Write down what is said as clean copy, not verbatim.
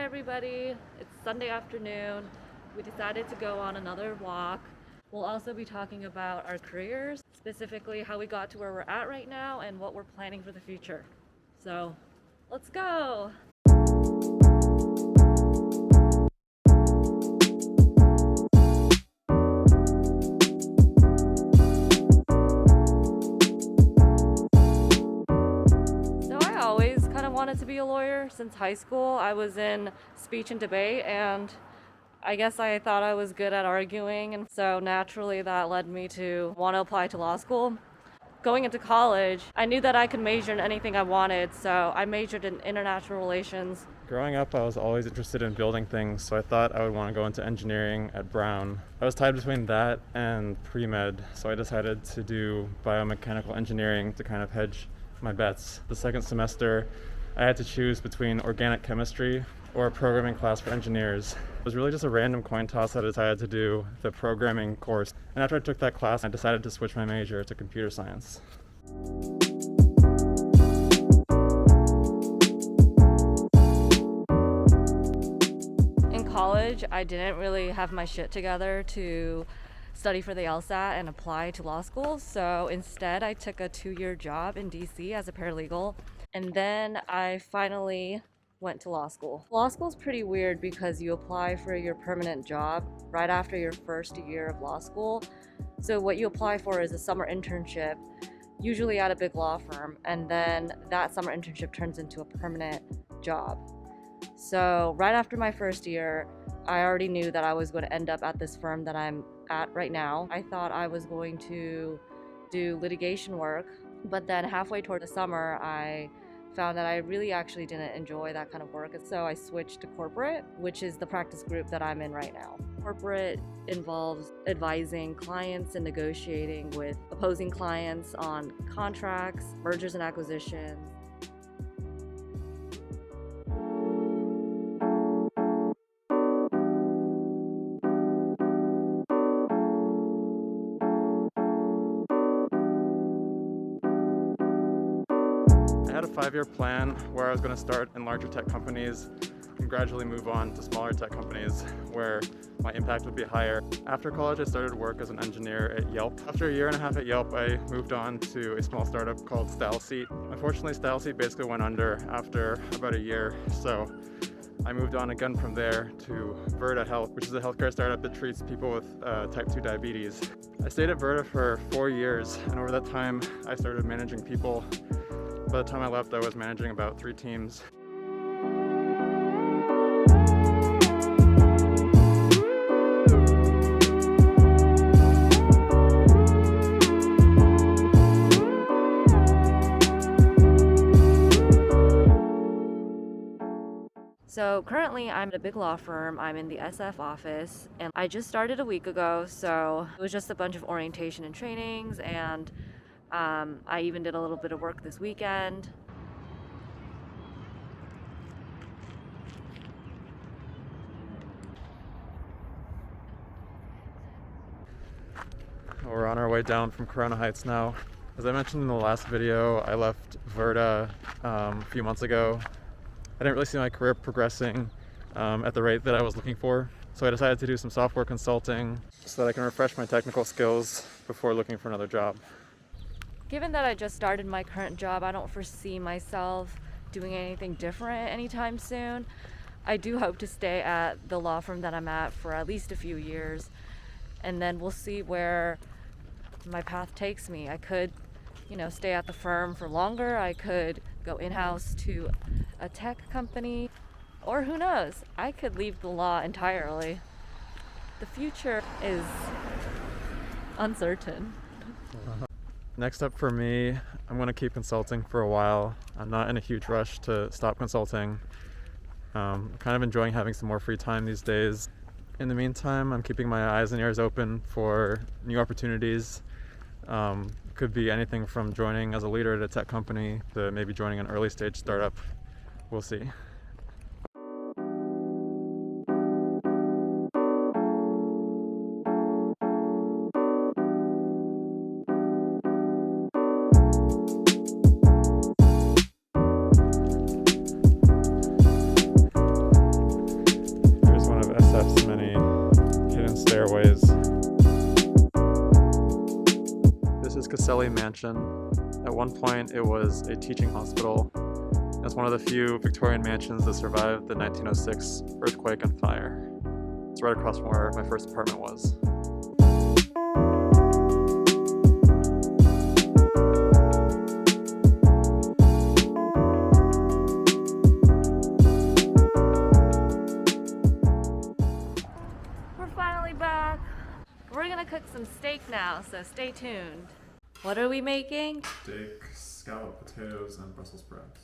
everybody. It's Sunday afternoon. We decided to go on another walk. We'll also be talking about our careers, specifically how we got to where we're at right now and what we're planning for the future. So, let's go! Wanted to be a lawyer since high school. I was in speech and debate, and I guess I thought I was good at arguing, and so naturally that led me to want to apply to law school. Going into college, I knew that I could major in anything I wanted, so I majored in international relations. Growing up, I was always interested in building things, so I thought I would want to go into engineering at Brown. I was tied between that and pre-med, so I decided to do biomechanical engineering to kind of hedge my bets. The second semester, I had to choose between organic chemistry or a programming class for engineers. It was really just a random coin toss that I decided to do the programming course. And after I took that class, I decided to switch my major to computer science. In college, I didn't really have my shit together to study for the LSAT and apply to law school. So instead, I took a 2-year job in DC as a paralegal. And then I finally went to law school. Law school is pretty weird because you apply for your permanent job right after your first year of law school. So what you apply for is a summer internship, usually at a big law firm, and then that summer internship turns into a permanent job. So right after my first year, I already knew that I was going to end up at this firm that I'm at right now. I thought I was going to do litigation work, but then halfway toward the summer, I found that I really actually didn't enjoy that kind of work. And so I switched to corporate, which is the practice group that I'm in right now. Corporate involves advising clients and negotiating with opposing clients on contracts, mergers and acquisitions. I had a 5-year plan where I was going to start in larger tech companies and gradually move on to smaller tech companies where my impact would be higher. After college, I started work as an engineer at Yelp. After a year and a half at Yelp, I moved on to a small startup called StyleSeat. Unfortunately, StyleSeat basically went under after about a year, so I moved on again from there to Virta Health, which is a healthcare startup that treats people with type 2 diabetes. I stayed at Virta for 4 years, and over that time, I started managing people. By the time I left, I was managing about 3 teams. So currently I'm at a big law firm. I'm in the SF office, and I just started a week ago, so it was just a bunch of orientation and trainings, and I even did a little bit of work this weekend. We're on our way down from Corona Heights now. As I mentioned in the last video, I left Virta a few months ago. I didn't really see my career progressing at the rate that I was looking for, so I decided to do some software consulting so that I can refresh my technical skills before looking for another job. Given that I just started my current job, I don't foresee myself doing anything different anytime soon. I do hope to stay at the law firm that I'm at for at least a few years, and then we'll see where my path takes me. I could, stay at the firm for longer. I could go in-house to a tech company, or who knows, I could leave the law entirely. The future is uncertain. Next up for me, I'm going to keep consulting for a while. I'm not in a huge rush to stop consulting. I'm kind of enjoying having some more free time these days. In the meantime, I'm keeping my eyes and ears open for new opportunities. Could be anything from joining as a leader at a tech company to maybe joining an early stage startup. We'll see. Caselli Mansion. At one point, it was a teaching hospital. It's one of the few Victorian mansions that survived the 1906 earthquake and fire. It's right across from where my first apartment was. We're finally back. We're gonna cook some steak now, so stay tuned. What are we making? Steak, scalloped potatoes, and Brussels sprouts.